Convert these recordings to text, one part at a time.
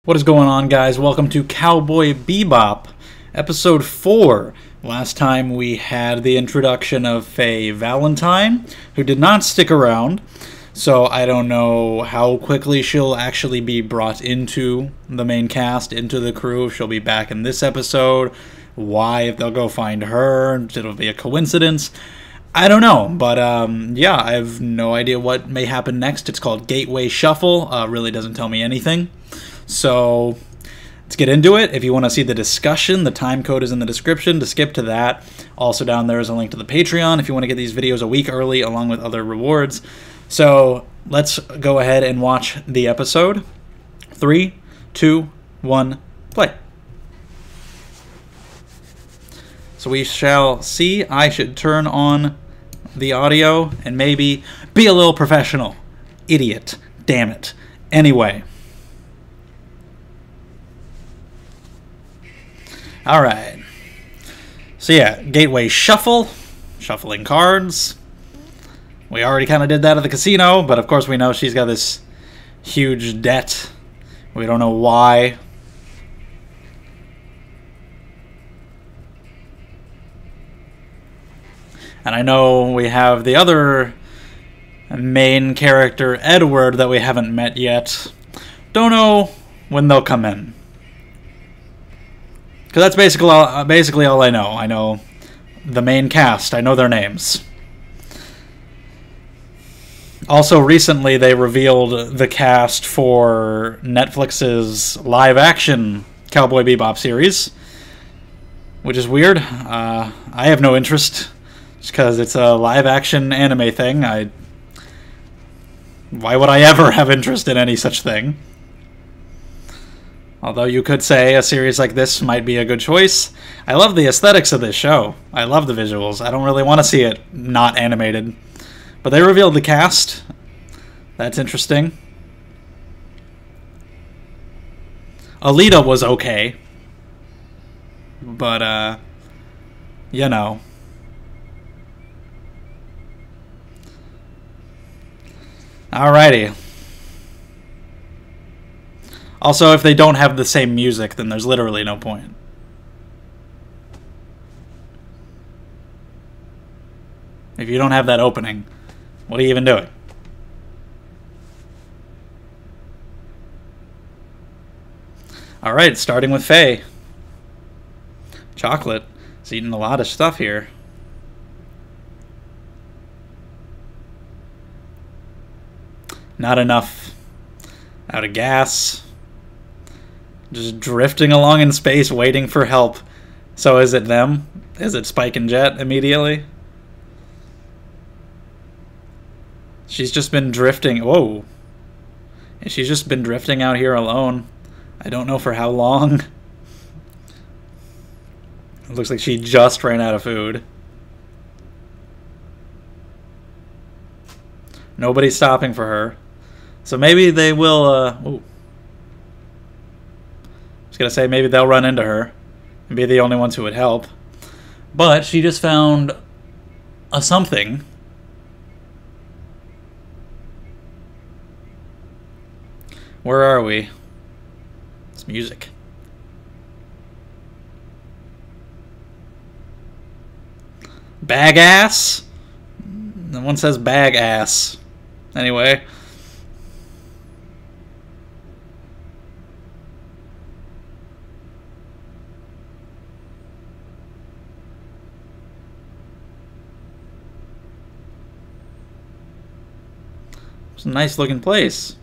What is going on, guys? Welcome to Cowboy Bebop, Episode 4. Last time we had the introduction of Faye Valentine, who did not stick around, so I don't know how quickly she'll actually be brought into the main cast, into the crew, if she'll be back in this episode, why, if they'll go find her, it'll be a coincidence. I don't know, but yeah, I have no idea what may happen next. It's called Gateway Shuffle, really doesn't tell me anything. So let's get into it. If you want to see the discussion, the time code is in the description to skip to that. Also down there is a link to the Patreon if you want to get these videos a week early along with other rewards. So let's go ahead and watch the episode. 3, 2, 1, play. So we shall see. I should turn on the audio and maybe be a little professional. Idiot. Damn it. Anyway. Alright. So yeah, Gateway Shuffle. Shuffling cards. We already kind of did that at the casino, but of course we know she's got this huge debt. We don't know why. And I know we have the other main character, Edward, that we haven't met yet. Don't know when they'll come in. Because that's basically all I know. I know the main cast. I know their names. Also, recently they revealed the cast for Netflix's live-action Cowboy Bebop series, which is weird. I have no interest, just because it's a live-action anime thing. Why would I ever have interest in any such thing? Although you could say a series like this might be a good choice. I love the aesthetics of this show. I love the visuals. I don't really want to see it not animated. But they revealed the cast. That's interesting. Alita was okay. But, you know. Alrighty. Also, if they don't have the same music, then there's literally no point. If you don't have that opening, what are you even doing? Alright, starting with Faye. Chocolate. He's eating a lot of stuff here. Not enough out of gas. Just drifting along in space, waiting for help. So is it them? Is it Spike and Jet immediately? She's just been drifting. Whoa. And she's just been drifting out here alone. I don't know for how long. It looks like she just ran out of food. Nobody's stopping for her. So maybe they will, ooh. I was going to say maybe they'll run into her and be the only ones who would help. But she just found a something. Where are we? It's music. Bag ass? No one says bag ass. Anyway. It's a nice looking place.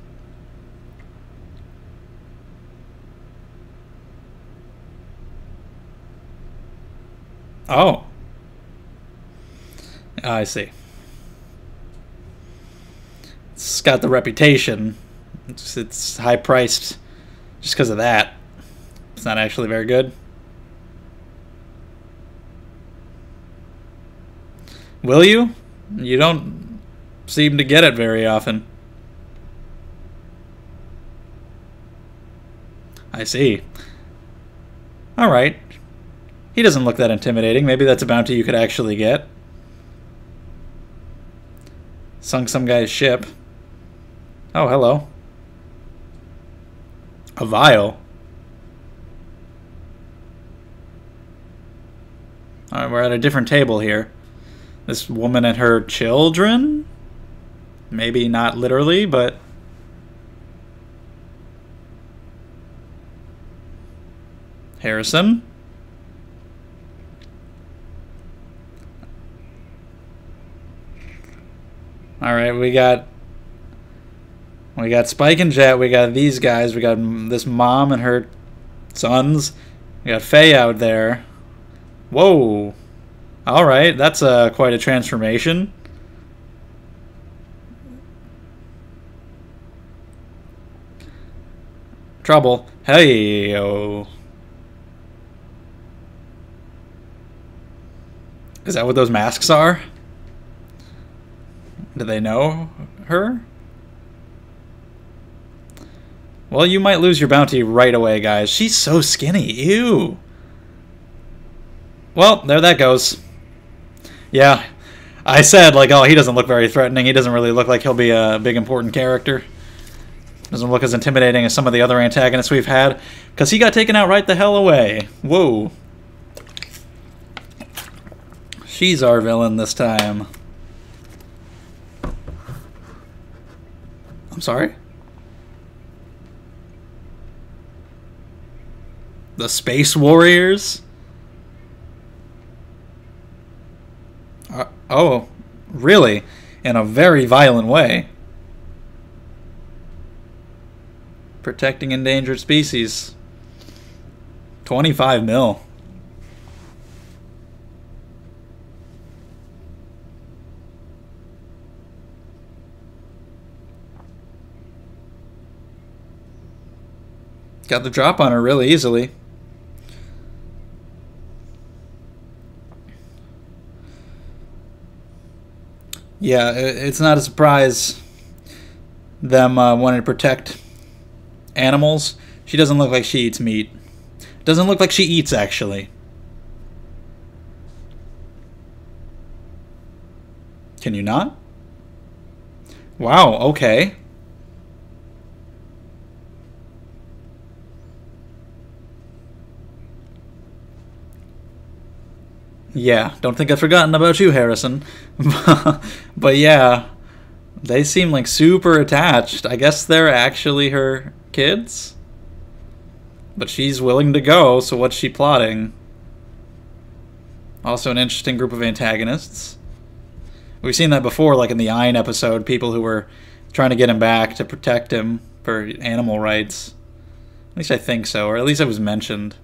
Oh. I see. It's got the reputation. It's high priced just because of that. It's not actually very good. Will you? You don't seem to get it very often. I see. Alright. He doesn't look that intimidating. Maybe that's a bounty you could actually get. Sunk some guy's ship. Oh, hello. A vial. Alright, we're at a different table here. This woman and her children? Maybe not literally, but... Harrison? Alright, we got Spike and Jet, we got these guys, we got this mom and her sons, we got Faye out there. Whoa. Alright, that's quite a transformation. Trouble. Hey-o. Is that what those masks are? Do they know her? Well, you might lose your bounty right away, guys. She's so skinny. Ew. Well, there that goes. Yeah. I said, like, oh, he doesn't look very threatening. He doesn't really look like he'll be a big, important character. Doesn't look as intimidating as some of the other antagonists we've had. Because he got taken out right the hell away. Whoa. She's our villain this time. I'm sorry? The Space Warriors? Oh, really? In a very violent way. Protecting endangered species. 25 mil. Got the drop on her really easily. Yeah, it's not a surprise them wanting to protect animals. She doesn't look like she eats meat. Doesn't look like she eats, actually. Can you not? Wow, okay. Yeah, don't think I've forgotten about you, Harrison. But yeah, they seem like super attached. I guess they're actually her kids? But she's willing to go, so what's she plotting? Also an interesting group of antagonists. We've seen that before, like in the Ein episode, people who were trying to get him back to protect him for animal rights. At least I think so, or at least it was mentioned.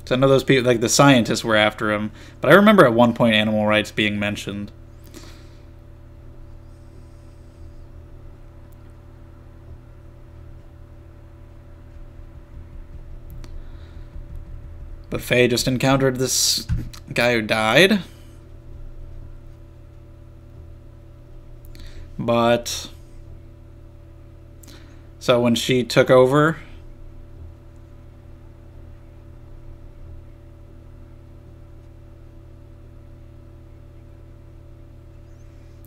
So I know those people, like the scientists, were after him, but I remember at one point animal rights being mentioned. But Faye just encountered this guy who died. But so when she took over,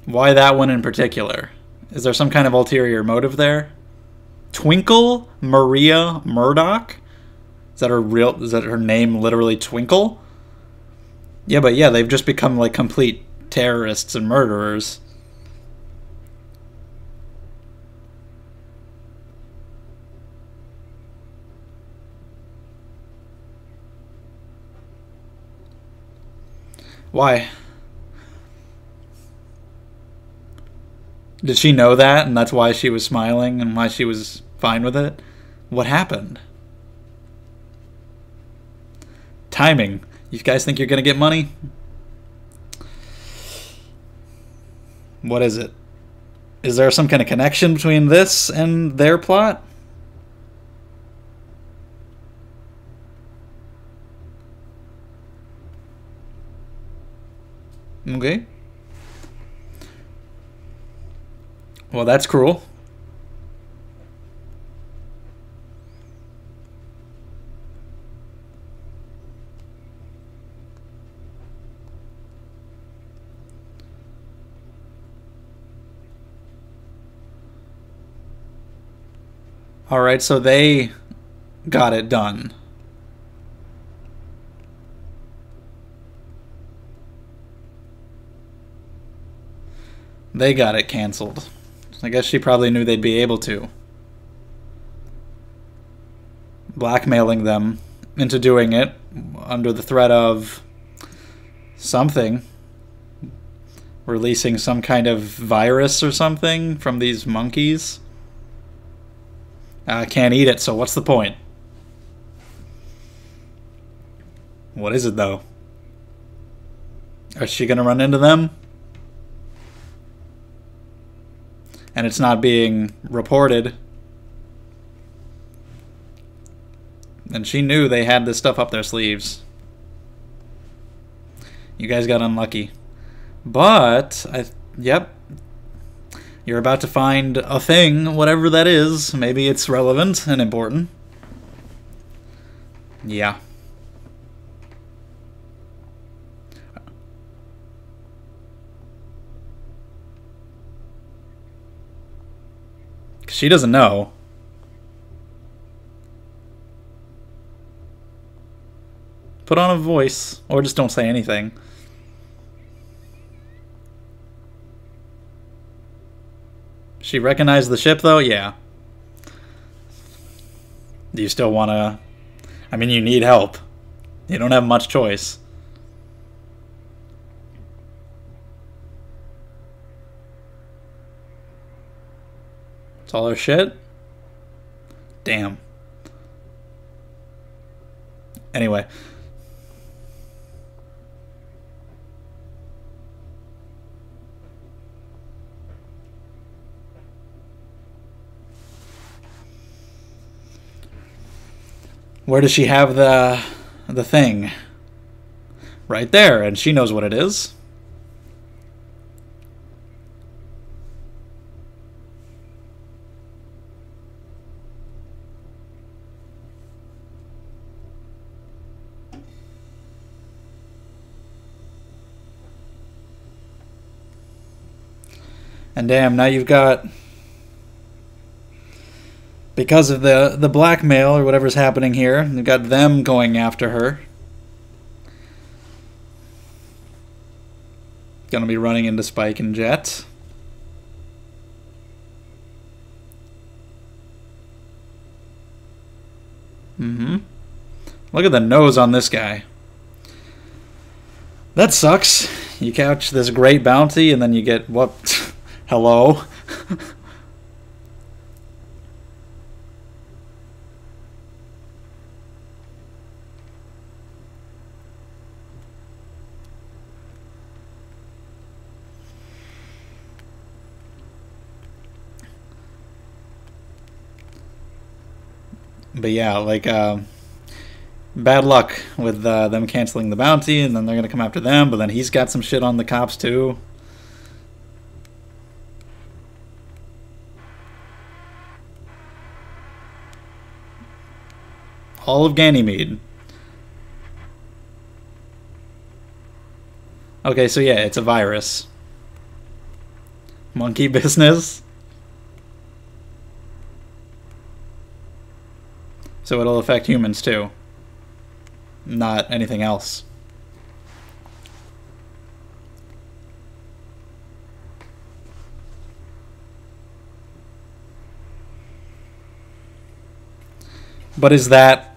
why that one in particular? Is there some kind of ulterior motive there? Twinkle Maria Murdoch? Is that her name literally Twinkle? Yeah, but yeah, they've just become like complete terrorists and murderers. Why? Did she know that, and that's why she was smiling and why she was fine with it? What happened? Timing. You guys think you're gonna get money? What is it? Is there some kind of connection between this and their plot? Okay. Well, that's cruel. Alright, so they got it done. They got it canceled. I guess she probably knew they'd be able to. Blackmailing them into doing it under the threat of something. Releasing some kind of virus or something from these monkeys. I can't eat it, so what's the point? What is it, though? Is she gonna run into them? And it's not being reported. And she knew they had this stuff up their sleeves. You guys got unlucky. But, yep. You're about to find a thing, whatever that is. Maybe it's relevant and important. Yeah. She doesn't know. Put on a voice, or just don't say anything. She recognized the ship, though? Yeah. Do you still want to... I mean, you need help. You don't have much choice. It's all her shit? Damn. Anyway. Where does she have the thing? Right there, and she knows what it is. And damn, now you've got... Because of the blackmail or whatever's happening here, you've got them going after her. Gonna be running into Spike and Jet. Look at the nose on this guy. That sucks. You catch this great bounty and then you get what? Hello? But yeah, like, bad luck with them canceling the bounty, and then they're going to come after them, but then he's got some shit on the cops, too. All of Ganymede. Okay, so yeah, it's a virus. Monkey business. So it'll affect humans too. Not anything else. But is that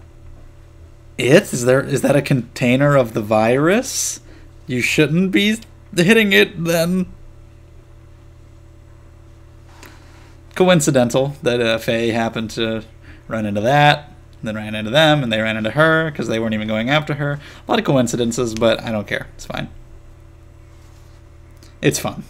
it? Is that a container of the virus? You shouldn't be hitting it then. Coincidental that Faye happened to run into that. Then ran into them, and they ran into her because they weren't even going after her. A lot of coincidences, but I don't care. It's fine. It's fun.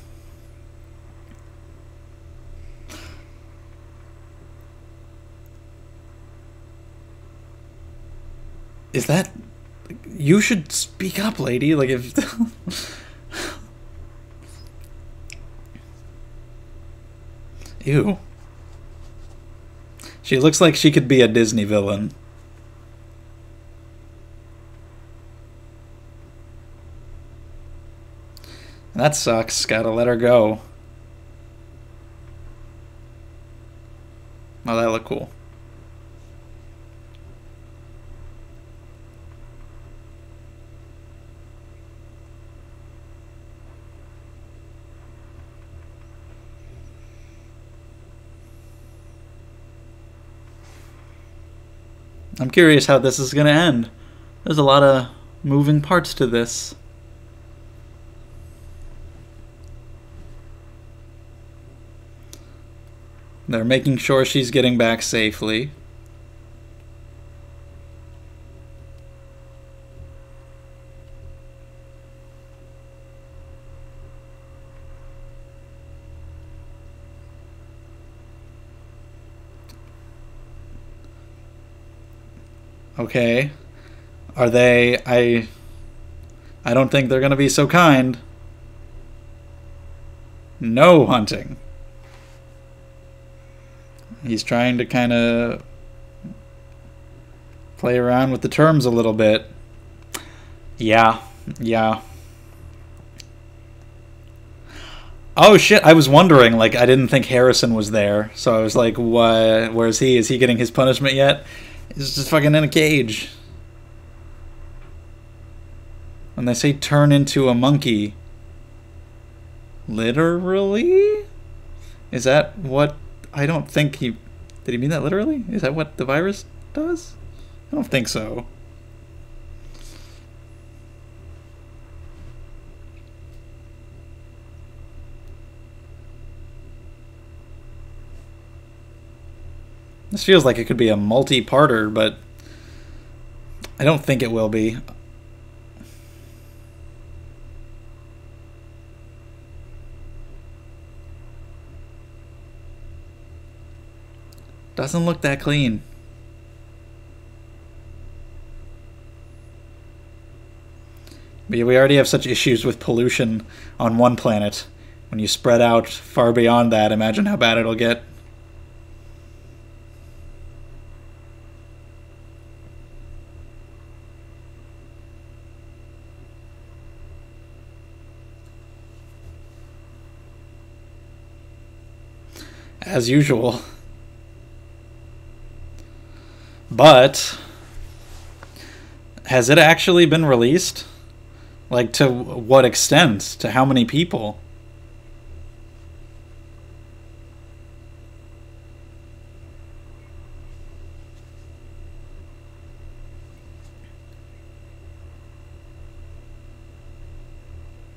Is that... You should speak up, lady. Like, if... Ew. She looks like she could be a Disney villain. That sucks. Gotta let her go. Oh, that looked cool. I'm curious how this is going to end. There's a lot of moving parts to this. They're making sure she's getting back safely. Okay. Are they... I don't think they're going to be so kind. No hunting. He's trying to kind of play around with the terms a little bit. Yeah. Oh shit, I was wondering, like, I didn't think Harrison was there. So I was like, what? Where's he? Is he getting his punishment yet? He's just fucking in a cage. When they say turn into a monkey, literally? Is that what... I don't think he... Did he mean that literally? Is that what the virus does? I don't think so. This feels like it could be a multi-parter, but I don't think it will be. Doesn't look that clean. But we already have such issues with pollution on one planet. When you spread out far beyond that, imagine how bad it'll get. As usual. But has it actually been released? Like, to what extent? To how many people?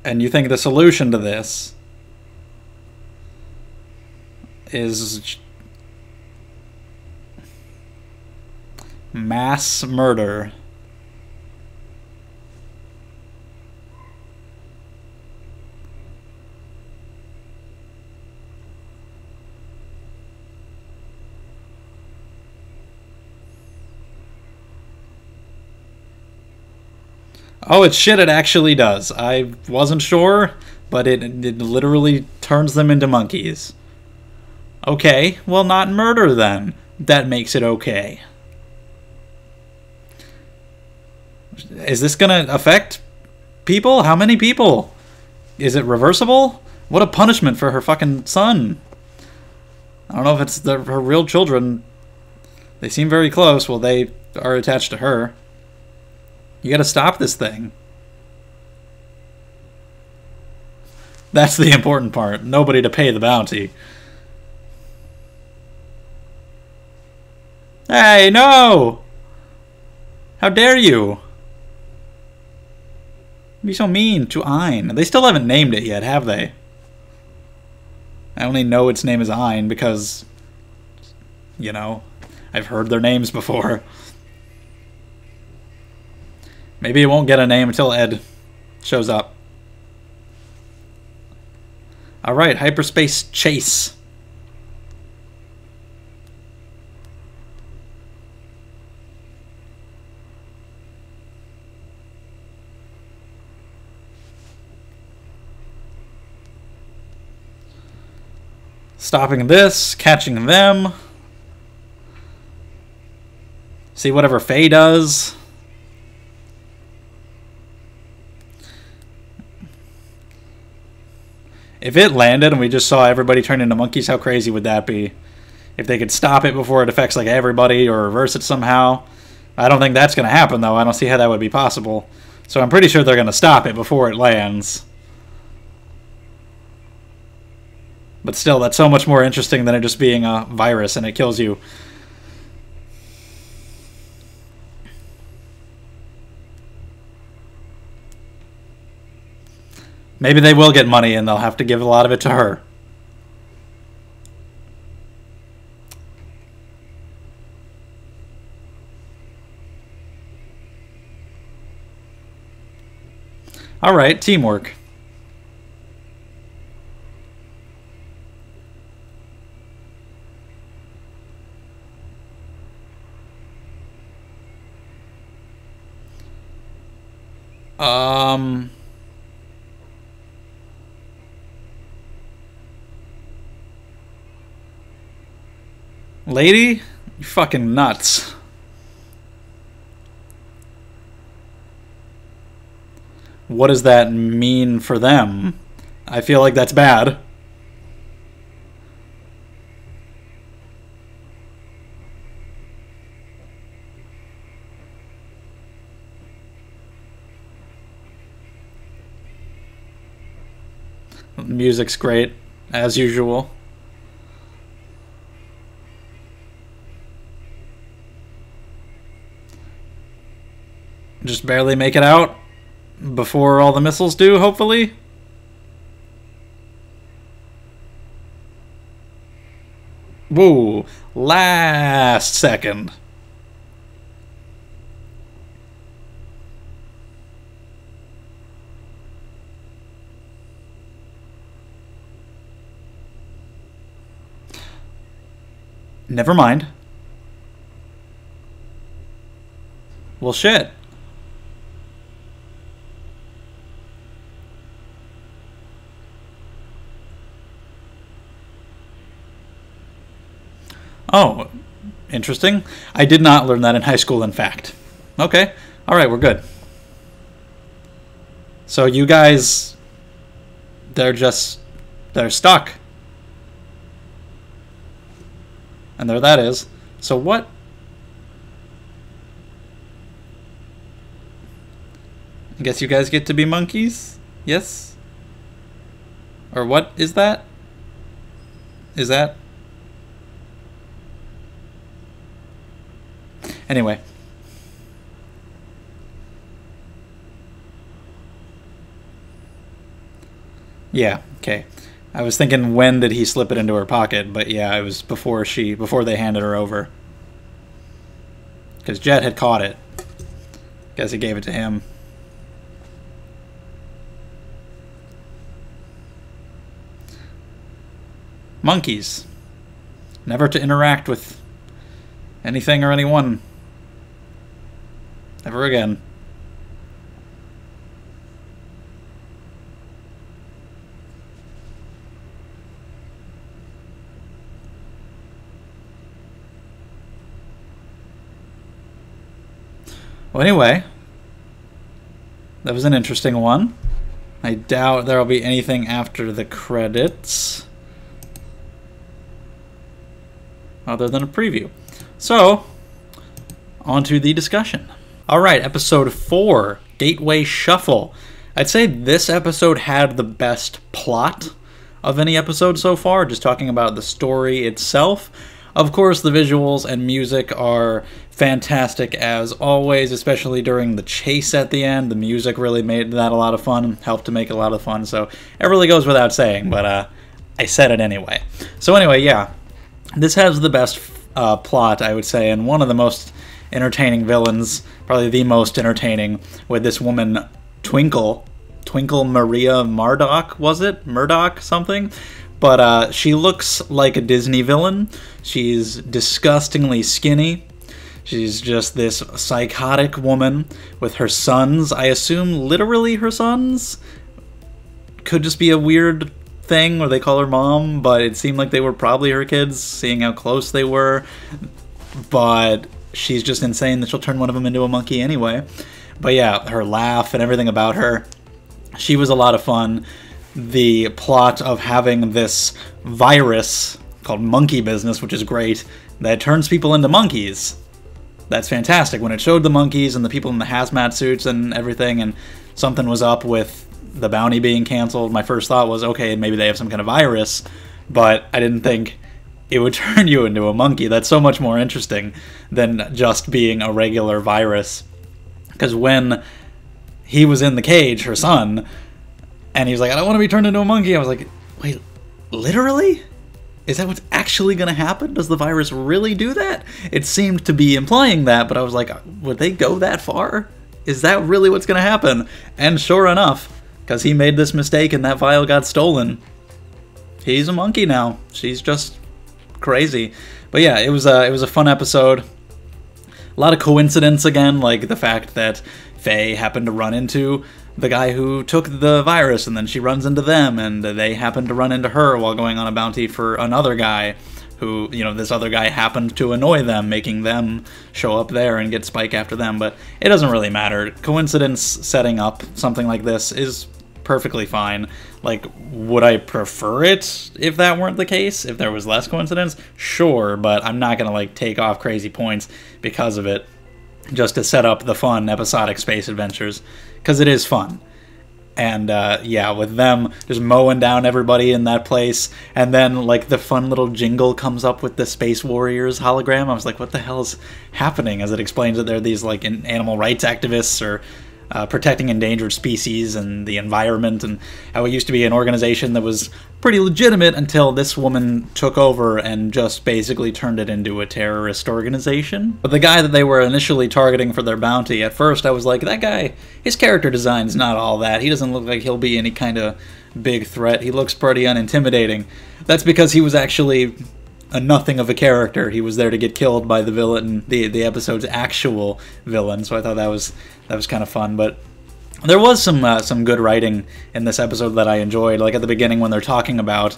And you think the solution to this is mass murder? Oh, it's shit, it actually does. I wasn't sure, but it literally turns them into monkeys. Okay, well, not murder then. That makes it okay. Is this gonna affect people? How many people? Is it reversible? What a punishment for her fucking son. I don't know if it's her real children. They seem very close. Well, they are attached to her. You gotta stop this thing. That's the important part. Nobody to pay the bounty. Hey, no! How dare you? Be so mean to Ein. They still haven't named it yet, have they? I only know its name is Ein because, you know, I've heard their names before. Maybe it won't get a name until Ed shows up. Alright, hyperspace chase. Stopping this, catching them. See whatever Faye does. If it landed and we just saw everybody turn into monkeys, how crazy would that be? If they could stop it before it affects like everybody or reverse it somehow. I don't think that's going to happen though. I don't see how that would be possible. So I'm pretty sure they're going to stop it before it lands. But still, that's so much more interesting than it just being a virus and it kills you. Maybe they will get money and they'll have to give a lot of it to her. All right, teamwork. Lady, you're fucking nuts. What does that mean for them? I feel like that's bad. The music's great, as usual. Just barely make it out before all the missiles do, hopefully. Whoa, last second. Never mind. Well, shit. Oh, interesting. I did not learn that in high school, in fact. Okay. All right, we're good. So you guys, they're stuck. And there that is. So what? I guess you guys get to be monkeys? Yes? Or what is that? Is that? Anyway. Yeah, okay. I was thinking, when did he slip it into her pocket? But yeah, it was before they handed her over. Because Jet had caught it. Guess he gave it to him. Monkeys. Never to interact with anything or anyone. Ever again. Well, anyway, that was an interesting one. I doubt there will be anything after the credits other than a preview. So, on to the discussion. Alright, episode 4, Gateway Shuffle. I'd say this episode had the best plot of any episode so far, just talking about the story itself. Of course, the visuals and music are fantastic as always, especially during the chase at the end. The music really made that a lot of fun, helped to make it a lot of fun, so it really goes without saying, but I said it anyway. So anyway, yeah, this has the best plot, I would say, and one of the most entertaining villains, probably the most entertaining, with this woman, Twinkle Maria Murdoch, was it? Murdoch something? But she looks like a Disney villain. She's disgustingly skinny. She's just this psychotic woman with her sons. I assume literally her sons? Could just be a weird thing where they call her mom, but it seemed like they were probably her kids, seeing how close they were. But she's just insane that she'll turn one of them into a monkey anyway. But yeah, her laugh and everything about her, she was a lot of fun. The plot of having this virus called monkey business, which is great, that turns people into monkeys. That's fantastic. When it showed the monkeys and the people in the hazmat suits and everything, and something was up with the bounty being canceled, my first thought was, okay, maybe they have some kind of virus, but I didn't think it would turn you into a monkey. That's so much more interesting than just being a regular virus. Because when he was in the cage, her son, And he was like, I don't want to be turned into a monkey. I was like, wait, literally? Is that what's actually going to happen? Does the virus really do that? It seemed to be implying that, but I was like, would they go that far? Is that really what's going to happen? And sure enough, because he made this mistake and that vial got stolen, he's a monkey now. She's just crazy. But yeah, it was a fun episode. A lot of coincidence again, like the fact that Faye happened to run into the guy who took the virus, and then she runs into them, and they happen to run into her while going on a bounty for another guy who, you know, this other guy happened to annoy them, making them show up there and get Spike after them. But it doesn't really matter. Coincidence setting up something like this is perfectly fine. Like, would I prefer it if that weren't the case? If there was less coincidence? Sure, but I'm not gonna, like, take off crazy points because of it, just to set up the fun episodic space adventures, because it is fun. And yeah, with them just mowing down everybody in that place, and then like the fun little jingle comes up with the Space Warriors hologram. I was like, what the hell is happening? As it explains that they're these like animal rights activists or protecting endangered species and the environment, and how it used to be an organization that was pretty legitimate until this woman took over and just basically turned it into a terrorist organization. But the guy that they were initially targeting for their bounty, at first I was like, that guy, his character design's not all that. He doesn't look like he'll be any kind of big threat. He looks pretty unintimidating. That's because he was actually a nothing of a character. He was there to get killed by the villain, the episode's actual villain, so I thought that was kind of fun. But there was some good writing in this episode that I enjoyed, like at the beginning when they're talking about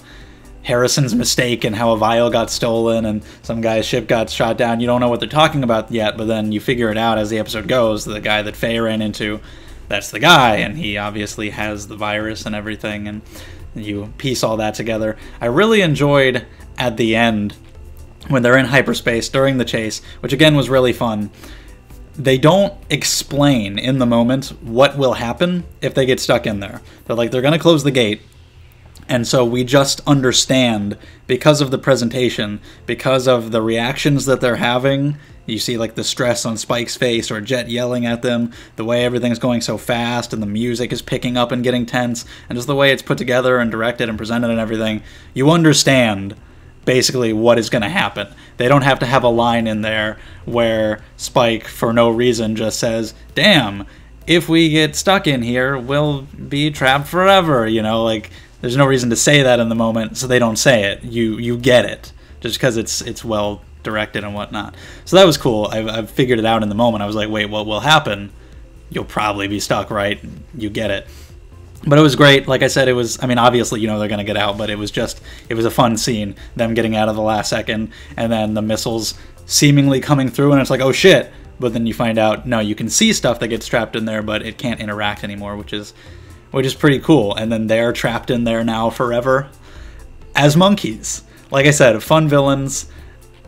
Harrison's mistake and how a vial got stolen and some guy's ship got shot down. You don't know what they're talking about yet, but then you figure it out as the episode goes. The guy that Faye ran into, that's the guy, and he obviously has the virus and everything, and you piece all that together. I really enjoyed at the end when they're in hyperspace during the chase, which again was really fun. They don't explain in the moment what will happen if they get stuck in there. They're like, they're going to close the gate, and so we just understand because of the presentation, because of the reactions that they're having. You see like the stress on Spike's face or Jet yelling at them, the way everything's going so fast and the music is picking up and getting tense, and just the way it's put together and directed and presented and everything. You understand basically what is going to happen. They don't have to have a line in there where Spike, for no reason, just says, damn, if we get stuck in here, we'll be trapped forever, you know, like, there's no reason to say that in the moment, so they don't say it. You get it, just because it's well directed and whatnot. So that was cool. I've figured it out in the moment. I was like, wait, what will happen? You'll probably be stuck, right? You get it. But it was great. Like I said, it was, I mean, obviously, you know, they're going to get out, but it was a fun scene, them getting out of the last second, and then the missiles seemingly coming through, and it's like, oh shit. But then you find out, no, you can see stuff that gets trapped in there, but it can't interact anymore, which is pretty cool. And then they're trapped in there now forever as monkeys. Like I said, fun villains,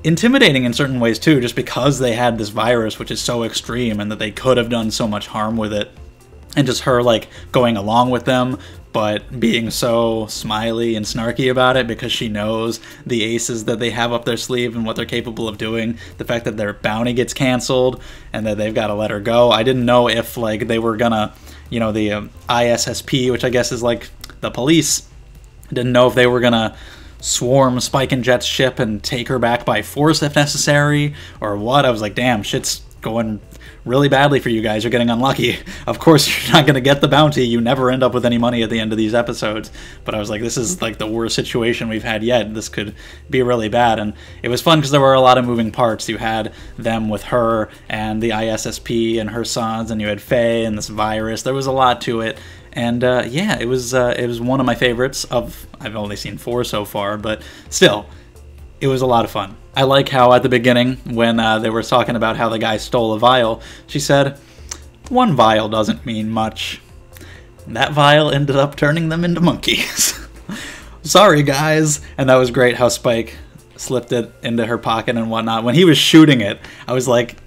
intimidating in certain ways too, just because they had this virus, which is so extreme, and that they could have done so much harm with it. And just her, like, going along with them, but being so smiley and snarky about it because she knows the aces that they have up their sleeve and what they're capable of doing. The fact that their bounty gets canceled and that they've got to let her go. I didn't know if, like, they were gonna, you know, the ISSP, which I guess is, like, the police, didn't know if they were gonna swarm Spike and Jet's ship and take her back by force if necessary, or what. I was like, damn, shit's going really badly for you guys. You're getting unlucky. Of course, you're not going to get the bounty. You never end up with any money at the end of these episodes. But I was like, this is like the worst situation we've had yet. This could be really bad. And it was fun because there were a lot of moving parts. You had them with her and the ISSP and her sons, and you had Faye and this virus. There was a lot to it. And yeah, it was one of my favorites of, I've only seen 4 so far, but still, it was a lot of fun. I like how at the beginning, when they were talking about how the guy stole a vial, she said, 1 vial doesn't mean much. That vial ended up turning them into monkeys. Sorry, guys. And that was great how Spike slipped it into her pocket and whatnot. When he was shooting it, I was like,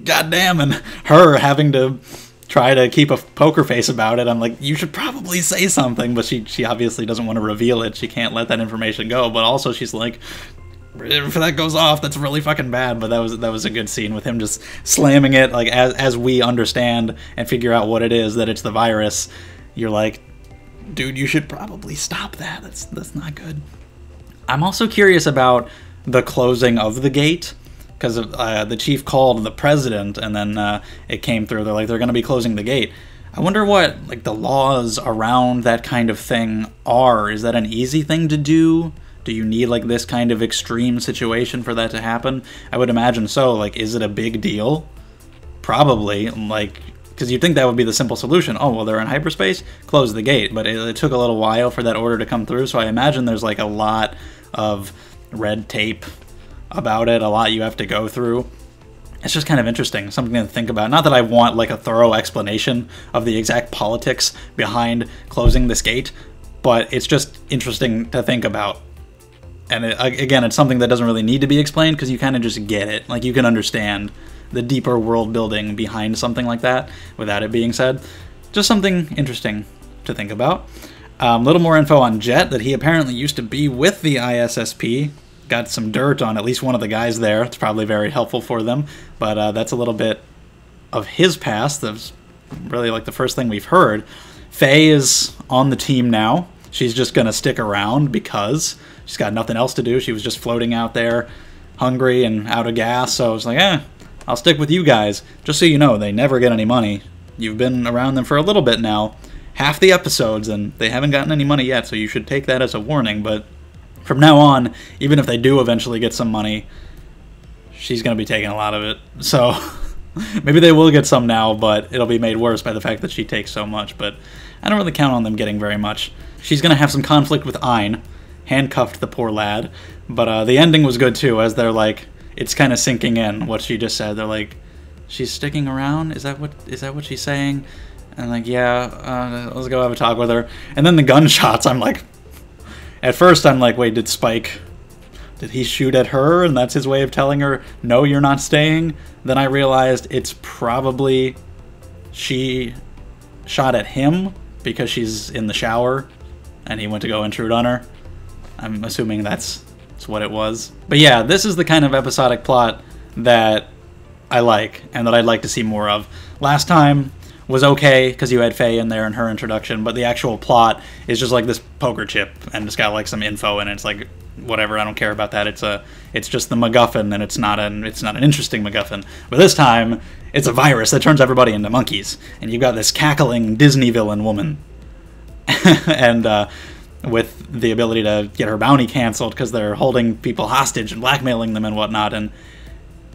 God damn, and her having to try to keep a poker face about it. I'm like, you should probably say something, but she obviously doesn't want to reveal it. She can't let that information go, but also she's like, if that goes off, that's really fucking bad. But that was a good scene with him just slamming it, like, as we understand and figure out what it is, that it's the virus. You're like, dude, you should probably stop that. That's not good. I'm also curious about the closing of the gate, because the chief called the president, and then it came through. They're like, they're going to be closing the gate. I wonder what like the laws around that kind of thing are. Is that an easy thing to do? Do you need like this kind of extreme situation for that to happen? I would imagine so. Like, is it a big deal? Probably. Like, because you'd think that would be the simple solution. Oh, well, they're in hyperspace? Close the gate. But it took a little while for that order to come through, so I imagine there's like a lot of red tape about it, a lot you have to go through. It's just kind of interesting, something to think about. Not that I want like a thorough explanation of the exact politics behind closing this gate, but it's just interesting to think about. And again, it's something that doesn't really need to be explained because you kind of just get it. Like, you can understand the deeper world building behind something like that without it being said. Just something interesting to think about. A little more info on Jet, that he apparently used to be with the ISSP. Got some dirt on at least one of the guys there. It's probably very helpful for them. But that's a little bit of his past. That's really like the first thing we've heard. Faye is on the team now. She's just going to stick around because she's got nothing else to do. She was just floating out there, hungry and out of gas. So I was like, I'll stick with you guys. Just so you know, they never get any money. You've been around them for a little bit now. Half the episodes, and they haven't gotten any money yet, so you should take that as a warning. But from now on, even if they do eventually get some money, she's going to be taking a lot of it. So maybe they will get some now, but it'll be made worse by the fact that she takes so much. But I don't really count on them getting very much. She's going to have some conflict with Ein, handcuffed the poor lad. But the ending was good too, as they're like, it's kind of sinking in what she just said. They're like, she's sticking around? Is that what she's saying? And like, yeah, let's go have a talk with her. And then the gunshots, I'm like, at first I'm like, wait, did he shoot at her and that's his way of telling her, no, you're not staying? Then I realized it's probably she shot at him because she's in the shower and he went to go intrude on her. I'm assuming that's what it was. But yeah, this is the kind of episodic plot that I like and that I'd like to see more of. Last time was okay because you had Faye in there and her introduction, but the actual plot is just like this poker chip and it's got like some info and it's like whatever, I don't care about that. It's just the MacGuffin, and it's not an interesting MacGuffin. But this time it's a virus that turns everybody into monkeys, and you've got this cackling Disney villain woman and with the ability to get her bounty canceled because they're holding people hostage and blackmailing them and whatnot. And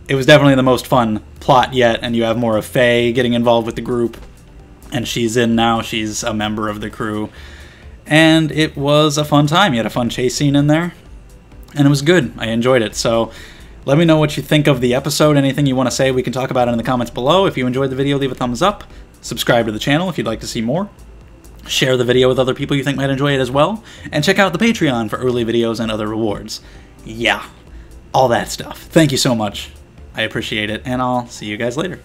it was definitely the most fun plot yet, and you have more of Faye getting involved with the group, and she's in now. She's a member of the crew, and it was a fun time. You had a fun chase scene in there, and it was good. I enjoyed it. So let me know what you think of the episode. Anything you want to say, we can talk about it in the comments below. If you enjoyed the video, leave a thumbs up. Subscribe to the channel if you'd like to see more. Share the video with other people you think might enjoy it as well, and check out the Patreon for early videos and other rewards. Yeah, all that stuff. Thank you so much. I appreciate it, and I'll see you guys later.